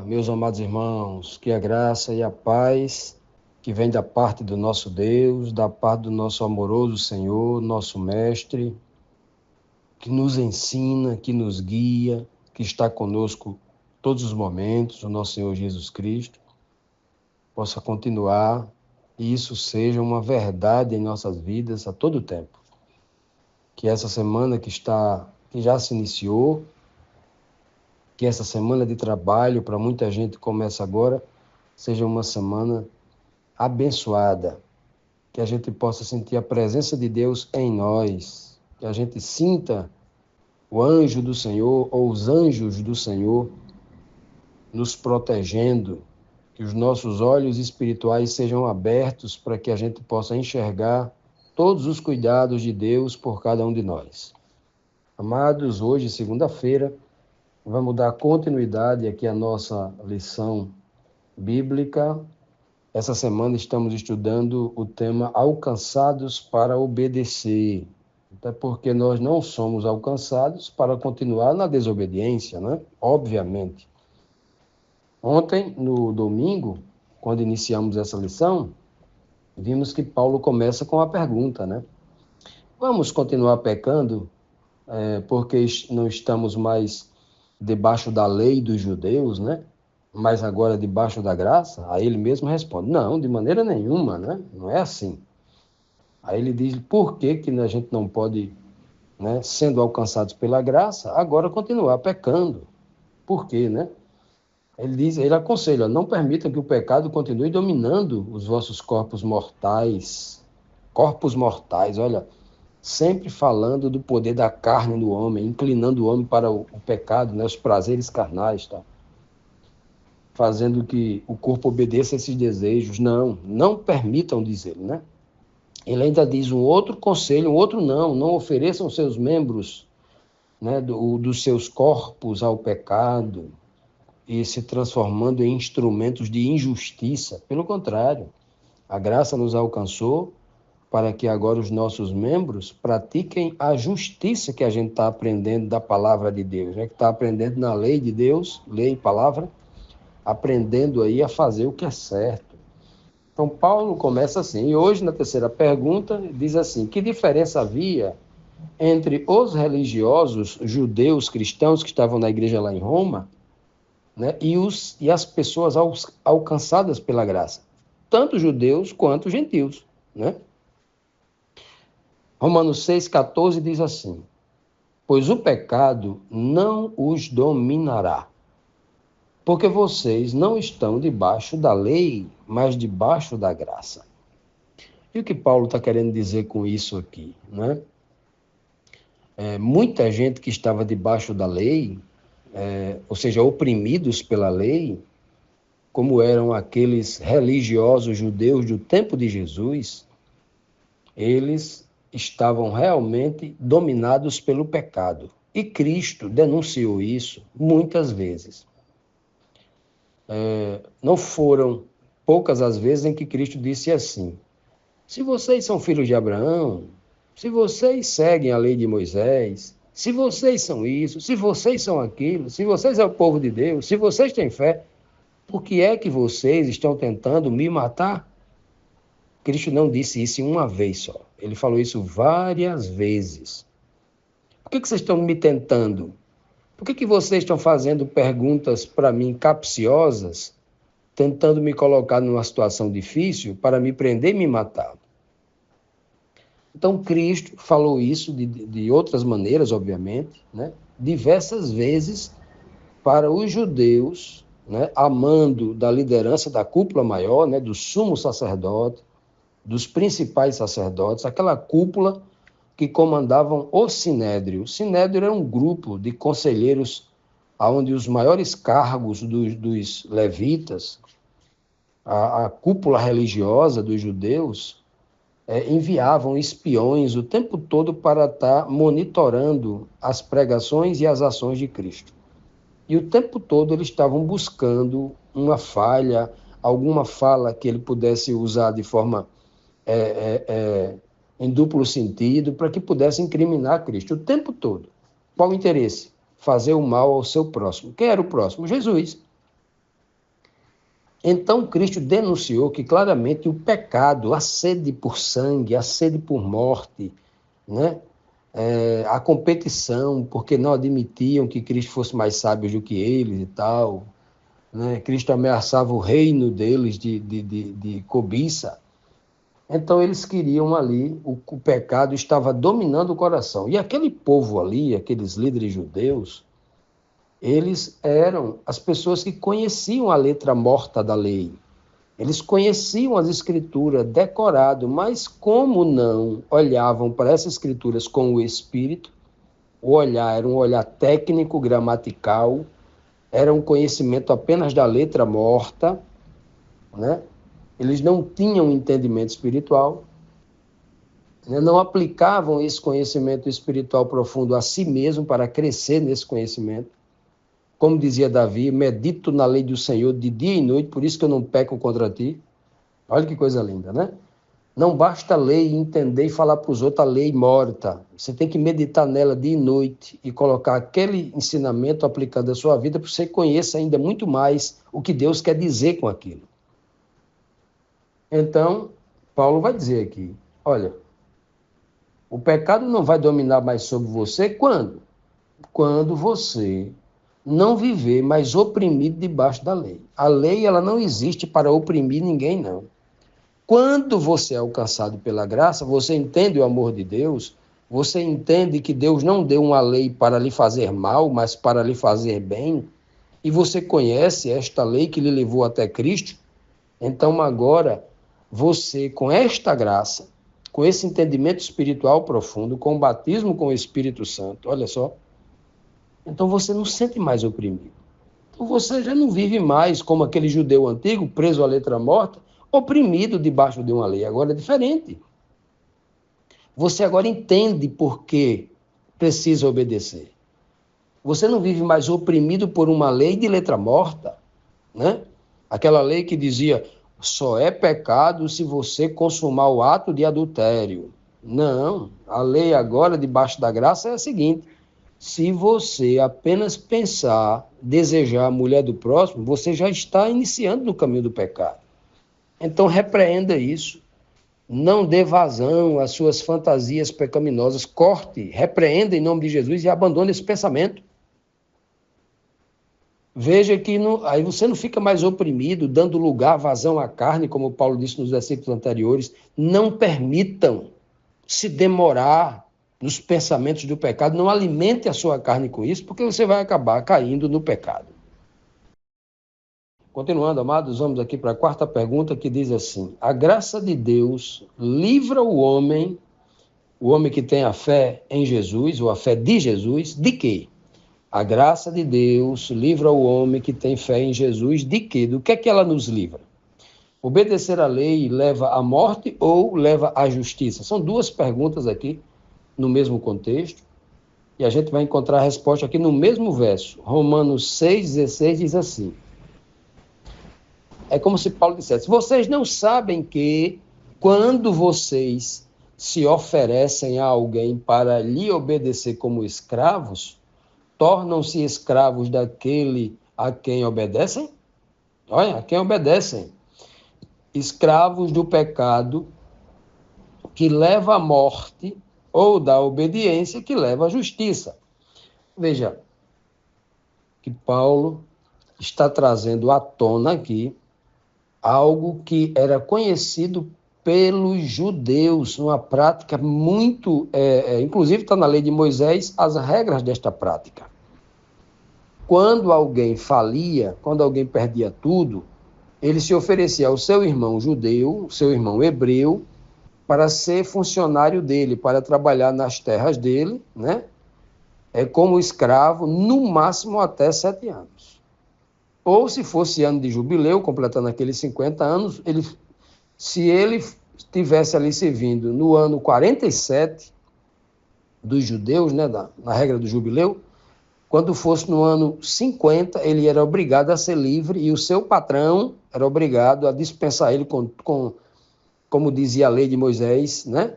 meus amados irmãos, que a graça e a paz que vem da parte do nosso Deus, da parte do nosso amoroso Senhor, nosso Mestre, que nos ensina, que nos guia, que está conosco todos os momentos, o nosso Senhor Jesus Cristo, possa continuar e isso seja uma verdade em nossas vidas a todo tempo. Que essa semana que já se iniciou, que essa semana de trabalho para muita gente começa agora, seja uma semana abençoada, que a gente possa sentir a presença de Deus em nós, que a gente sinta o anjo do Senhor ou os anjos do Senhor nos protegendo, que os nossos olhos espirituais sejam abertos para que a gente possa enxergar todos os cuidados de Deus por cada um de nós. Amados, hoje, segunda-feira, vamos dar continuidade aqui à nossa lição bíblica. Essa semana estamos estudando o tema Alcançados para Obedecer. Até porque nós não somos alcançados para continuar na desobediência, né? Obviamente. Ontem, no domingo, quando iniciamos essa lição, vimos que Paulo começa com a pergunta, né? Vamos continuar pecando porque não estamos mais debaixo da lei dos judeus, né? Mas agora debaixo da graça? Aí ele mesmo responde, não, de maneira nenhuma, né? Não é assim. Aí ele diz, por que que a gente não pode, né, sendo alcançados pela graça, agora continuar pecando? Por quê, né? Ele aconselha, não permitam que o pecado continue dominando os vossos corpos mortais. Corpos mortais, olha, sempre falando do poder da carne no homem, inclinando o homem para o pecado, né, os prazeres carnais, tá? Fazendo que o corpo obedeça a esses desejos. Não permitam, diz ele, né? Ele ainda diz um outro conselho, um outro não ofereçam seus membros, né, dos seus corpos ao pecado e se transformando em instrumentos de injustiça. Pelo contrário, a graça nos alcançou para que agora os nossos membros pratiquem a justiça que a gente está aprendendo da palavra de Deus, né? Que está aprendendo na lei de Deus, lei e palavra, aprendendo aí a fazer o que é certo. Então, Paulo começa assim, e hoje, na terceira pergunta, diz assim, que diferença havia entre os religiosos judeus cristãos que estavam na igreja lá em Roma, né, e as pessoas alcançadas pela graça, tanto judeus quanto gentios, né? Romanos 6,14 diz assim, pois o pecado não os dominará, porque vocês não estão debaixo da lei, mas debaixo da graça. E o que Paulo está querendo dizer com isso aqui, né? Muita gente que estava debaixo da lei, ou seja, oprimidos pela lei, como eram aqueles religiosos judeus do tempo de Jesus, eles estavam realmente dominados pelo pecado. E Cristo denunciou isso muitas vezes. Não foram poucas as vezes em que Cristo disse assim, se vocês são filhos de Abraão, se vocês seguem a lei de Moisés, se vocês são isso, se vocês são aquilo, se vocês são o povo de Deus, se vocês têm fé, por que é que vocês estão tentando me matar? Cristo não disse isso uma vez só. Ele falou isso várias vezes. Por que vocês estão me tentando? Por que vocês estão fazendo perguntas para mim capciosas, tentando me colocar numa situação difícil para me prender e me matar? Então, Cristo falou isso de outras maneiras, obviamente, né? Diversas vezes para os judeus, né? Amando da liderança da cúpula maior, né? Do sumo sacerdote, dos principais sacerdotes, aquela cúpula que comandavam o Sinédrio. O Sinédrio era um grupo de conselheiros onde os maiores cargos dos levitas, a cúpula religiosa dos judeus, enviavam espiões o tempo todo para estar monitorando as pregações e as ações de Cristo. E o tempo todo eles estavam buscando uma falha, alguma fala que ele pudesse usar de forma em duplo sentido, para que pudesse incriminar Cristo o tempo todo. Qual o interesse? Fazer o mal ao seu próximo. Quem era o próximo? Jesus. Então, Cristo denunciou que claramente o pecado, a sede por sangue, a sede por morte, né? A competição, porque não admitiam que Cristo fosse mais sábio do que eles e tal, né? Cristo ameaçava o reino deles de cobiça. Então, eles queriam ali, o pecado estava dominando o coração. E aquele povo ali, aqueles líderes judeus, eles eram as pessoas que conheciam a letra morta da lei. Eles conheciam as escrituras decorado, mas como não olhavam para essas escrituras com o espírito, o olhar era um olhar técnico, gramatical, era um conhecimento apenas da letra morta, né? Eles não tinham entendimento espiritual, né? Não aplicavam esse conhecimento espiritual profundo a si mesmo para crescer nesse conhecimento. Como dizia Davi, medito na lei do Senhor de dia e noite, por isso que eu não peco contra ti. Olha que coisa linda, né? Não basta ler e entender e falar para os outros a lei morta. Você tem que meditar nela dia e noite e colocar aquele ensinamento aplicado à sua vida para que você conheça ainda muito mais o que Deus quer dizer com aquilo. Então, Paulo vai dizer aqui, olha, o pecado não vai dominar mais sobre você quando? Quando você não viver mais oprimido debaixo da lei. A lei, ela não existe para oprimir ninguém, não. Quando você é alcançado pela graça, você entende o amor de Deus, você entende que Deus não deu uma lei para lhe fazer mal, mas para lhe fazer bem, e você conhece esta lei que lhe levou até Cristo, então agora você, com esta graça, com esse entendimento espiritual profundo, com o batismo com o Espírito Santo, olha só, então você não se sente mais oprimido. Então você já não vive mais como aquele judeu antigo, preso à letra morta, oprimido debaixo de uma lei. Agora é diferente. Você agora entende por que precisa obedecer. Você não vive mais oprimido por uma lei de letra morta, né? Aquela lei que dizia, só é pecado se você consumar o ato de adultério. Não, a lei agora, debaixo da graça, é a seguinte, se você apenas pensar, desejar a mulher do próximo, você já está iniciando no caminho do pecado. Então repreenda isso. Não dê vazão às suas fantasias pecaminosas. Corte, repreenda em nome de Jesus e abandone esse pensamento. Veja que aí você não fica mais oprimido, dando lugar, vazão à carne, como Paulo disse nos versículos anteriores. Não permitam se demorar nos pensamentos do pecado. Não alimente a sua carne com isso, porque você vai acabar caindo no pecado. Continuando, amados, vamos aqui para a quarta pergunta, que diz assim: a graça de Deus livra o homem que tem a fé em Jesus, ou a fé de Jesus, de quê? A graça de Deus livra o homem que tem fé em Jesus de quê? Do que é que ela nos livra? Obedecer à lei leva à morte ou leva à justiça? São duas perguntas aqui no mesmo contexto, e a gente vai encontrar a resposta aqui no mesmo verso. Romanos 6,16 diz assim: é como se Paulo dissesse, vocês não sabem que quando vocês se oferecem a alguém para lhe obedecer como escravos, tornam-se escravos daquele a quem obedecem? Olha, a quem obedecem. Escravos do pecado que leva à morte ou da obediência que leva à justiça. Veja que Paulo está trazendo à tona aqui algo que era conhecido pelos judeus, uma prática muito, inclusive está na lei de Moisés, as regras desta prática. Quando alguém falia, quando alguém perdia tudo, ele se oferecia ao seu irmão judeu, seu irmão hebreu, para ser funcionário dele, para trabalhar nas terras dele, né? Como escravo, no máximo até 7 anos. Ou se fosse ano de jubileu, completando aqueles 50 anos, se ele estivesse ali servindo no ano 47 dos judeus, né, na regra do jubileu, quando fosse no ano 50, ele era obrigado a ser livre e o seu patrão era obrigado a dispensar ele como dizia a lei de Moisés, né?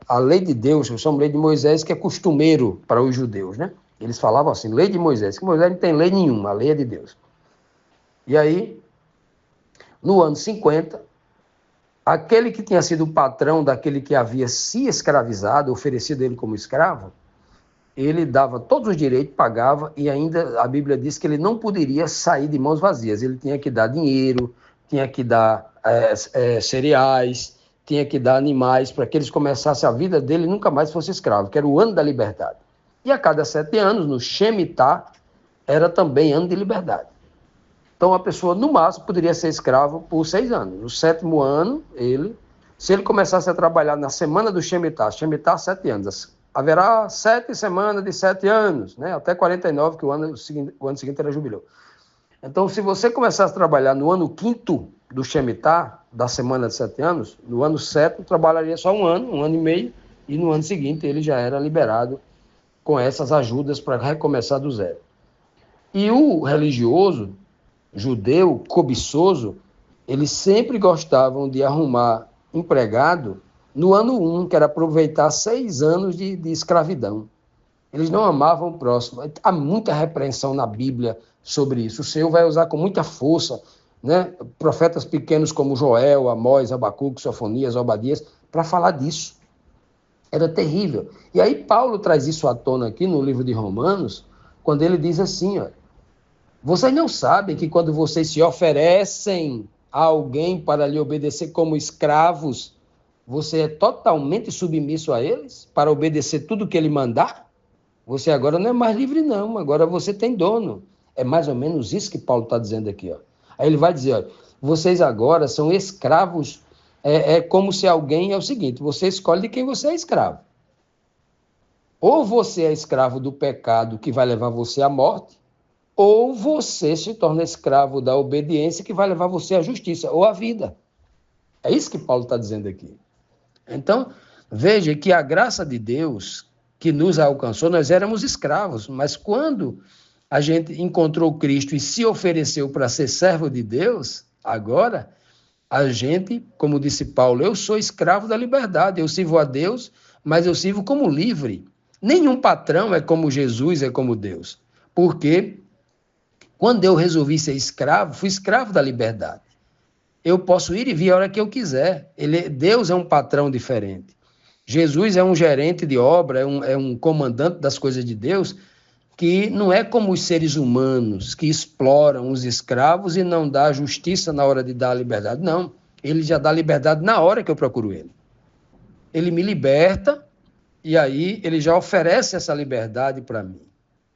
A lei de Deus, eu chamo lei de Moisés, que é costumeiro para os judeus, né? Eles falavam assim, lei de Moisés, que Moisés não tem lei nenhuma, a lei é de Deus. E aí, no ano 50, aquele que tinha sido o patrão daquele que havia se escravizado, oferecido ele como escravo, ele dava todos os direitos, pagava, e ainda a Bíblia diz que ele não poderia sair de mãos vazias. Ele tinha que dar dinheiro, tinha que dar cereais, tinha que dar animais, para que eles começassem a vida dele e nunca mais fosse escravo, que era o ano da liberdade. E a cada 7 anos, no Shemitah, era também ano de liberdade. Então, a pessoa, no máximo, poderia ser escravo por 6 anos. No 7º ano, se ele começasse a trabalhar na semana do Shemitah, 7 anos, haverá 7 semanas de 7 anos, né? Até 49, que o ano seguinte era jubileu. Então, se você começasse a trabalhar no ano 5º do Shemitah, da semana de 7 anos, no ano 7º, trabalharia só um ano e meio, e no ano seguinte ele já era liberado com essas ajudas para recomeçar do zero. E o religioso, judeu, cobiçoso, eles sempre gostavam de arrumar empregado no ano 1, que era aproveitar 6 anos de escravidão. Eles não amavam o próximo. Há muita repreensão na Bíblia sobre isso. O Senhor vai usar com muita força, né, profetas pequenos como Joel, Amós, Abacuque, Sofonias, Obadias, para falar disso. Era terrível. E aí Paulo traz isso à tona aqui no livro de Romanos, quando ele diz assim, ó, vocês não sabem que quando vocês se oferecem a alguém para lhe obedecer como escravos, você é totalmente submisso a eles para obedecer tudo que ele mandar? Você agora não é mais livre, não. Agora você tem dono. É mais ou menos isso que Paulo está dizendo aqui. Ó. Aí ele vai dizer, ó, vocês agora são escravos. É como se alguém... É o seguinte, você escolhe de quem você é escravo. Ou você é escravo do pecado que vai levar você à morte, ou você se torna escravo da obediência que vai levar você à justiça, ou à vida. É isso que Paulo está dizendo aqui. Então, veja que a graça de Deus que nos alcançou, nós éramos escravos, mas quando a gente encontrou Cristo e se ofereceu para ser servo de Deus, agora a gente, como disse Paulo, eu sou escravo da liberdade, eu sirvo a Deus, mas eu sirvo como livre. Nenhum patrão é como Jesus, é como Deus. Porque quando eu resolvi ser escravo, fui escravo da liberdade. Eu posso ir e vir a hora que eu quiser. Deus é um patrão diferente. Jesus é um gerente de obra, é um comandante das coisas de Deus, que não é como os seres humanos que exploram os escravos e não dá justiça na hora de dar a liberdade. Não, ele já dá liberdade na hora que eu procuro ele. Ele me liberta e aí ele já oferece essa liberdade para mim.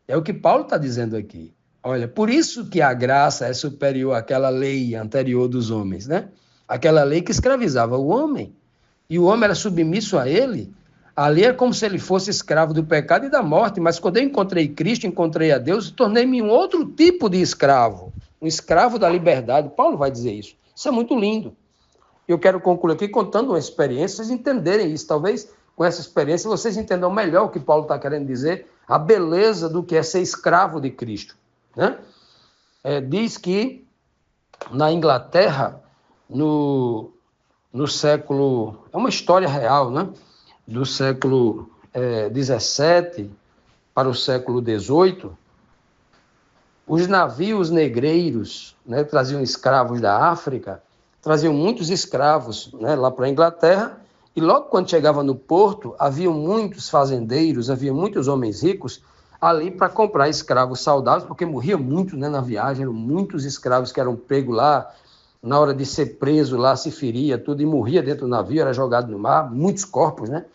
É o que Paulo está dizendo aqui. Olha, por isso que a graça é superior àquela lei anterior dos homens, né? Aquela lei que escravizava o homem. E o homem era submisso a ele. Ali é como se ele fosse escravo do pecado e da morte. Mas quando eu encontrei Cristo, encontrei a Deus, tornei-me um outro tipo de escravo. Um escravo da liberdade. Paulo vai dizer isso. Isso é muito lindo. Eu quero concluir aqui contando uma experiência, vocês entenderem isso. Talvez com essa experiência vocês entendam melhor o que Paulo está querendo dizer, a beleza do que é ser escravo de Cristo. Né? Diz que na Inglaterra, no século... É uma história real, né? Do século XVII para o século XVIII, os navios negreiros, né, traziam escravos da África, traziam muitos escravos, né, lá para a Inglaterra, e logo quando chegava no porto, havia muitos fazendeiros, havia muitos homens ricos ali para comprar escravos saudáveis, porque morria muito, né, na viagem, eram muitos escravos que eram pegos lá, na hora de ser preso lá, se feria, tudo, e morria dentro do navio, era jogado no mar, muitos corpos, né?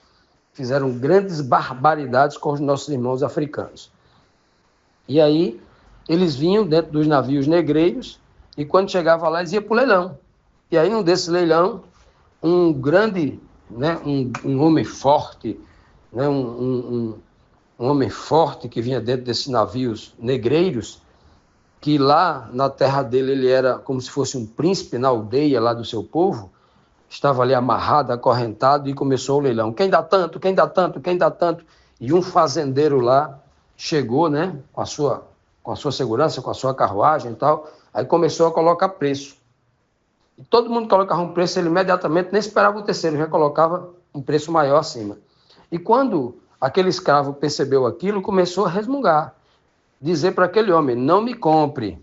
Fizeram grandes barbaridades com os nossos irmãos africanos. E aí, eles vinham dentro dos navios negreiros, e quando chegava lá, eles iam para o leilão. E aí, num desses leilão, um grande, né, um homem forte, né, um homem forte que vinha dentro desses navios negreiros, que lá na terra dele ele era como se fosse um príncipe na aldeia lá do seu povo, estava ali amarrado, acorrentado, e começou o leilão. Quem dá tanto, quem dá tanto, quem dá tanto? E um fazendeiro lá chegou, né, com a sua segurança, com a sua carruagem e tal, aí começou a colocar preço. E todo mundo colocava um preço, ele imediatamente nem esperava o terceiro, já colocava um preço maior acima. E quando aquele escravo percebeu aquilo, começou a resmungar, dizer para aquele homem, não me compre,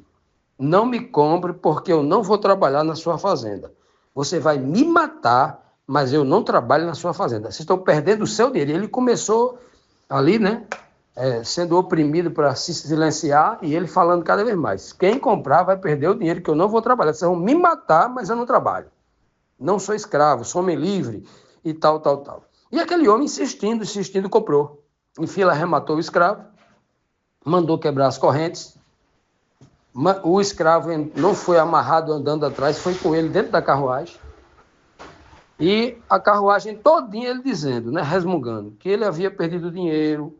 não me compre porque eu não vou trabalhar na sua fazenda. Você vai me matar, mas eu não trabalho na sua fazenda. Vocês estão perdendo o seu dinheiro. Ele começou ali, né, sendo oprimido para se silenciar e ele falando cada vez mais. Quem comprar vai perder o dinheiro que eu não vou trabalhar. Vocês vão me matar, mas eu não trabalho. Não sou escravo, sou homem livre e tal, tal, tal. E aquele homem insistindo, comprou. Enfim, ela arrematou o escravo, mandou quebrar as correntes. O escravo não foi amarrado andando atrás, foi com ele dentro da carruagem. E a carruagem todinha ele dizendo, né, resmungando, que ele havia perdido dinheiro,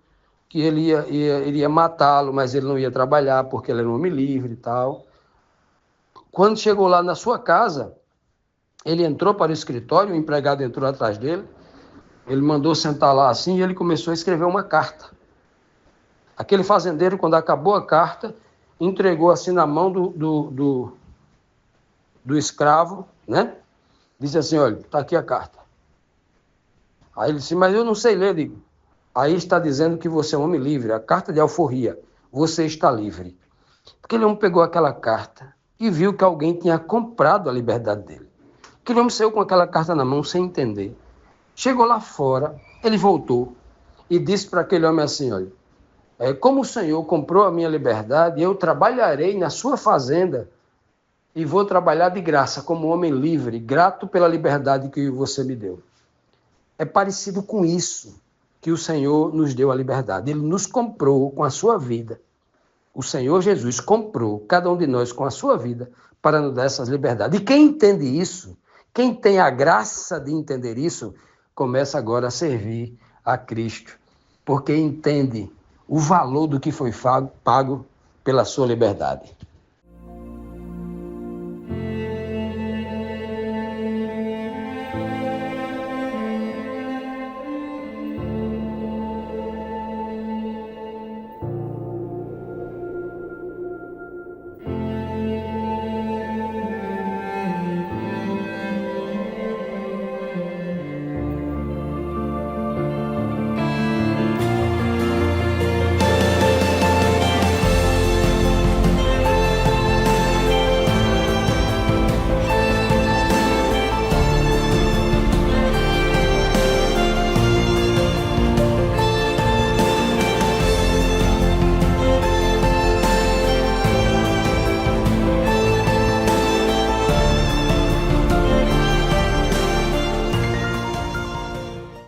que ele iria matá-lo, mas ele não ia trabalhar porque ele era um homem livre e tal. Quando chegou lá na sua casa, ele entrou para o escritório, o empregado entrou atrás dele, ele mandou sentar lá assim e ele começou a escrever uma carta. Aquele fazendeiro, quando acabou a carta, entregou assim na mão do escravo, né? Disse assim, olha, está aqui a carta. Aí ele disse, mas eu não sei ler, digo. Aí está dizendo que você é um homem livre, a carta de alforria, você está livre. Aquele homem pegou aquela carta e viu que alguém tinha comprado a liberdade dele. Aquele homem saiu com aquela carta na mão sem entender. Chegou lá fora, ele voltou e disse para aquele homem assim, olha, como o Senhor comprou a minha liberdade, eu trabalharei na sua fazenda e vou trabalhar de graça como homem livre, grato pela liberdade que você me deu. É parecido com isso que o Senhor nos deu a liberdade. Ele nos comprou com a sua vida. O Senhor Jesus comprou cada um de nós com a sua vida para nos dar essas liberdades. E quem entende isso, quem tem a graça de entender isso, começa agora a servir a Cristo, porque entende o valor do que foi pago pela sua liberdade.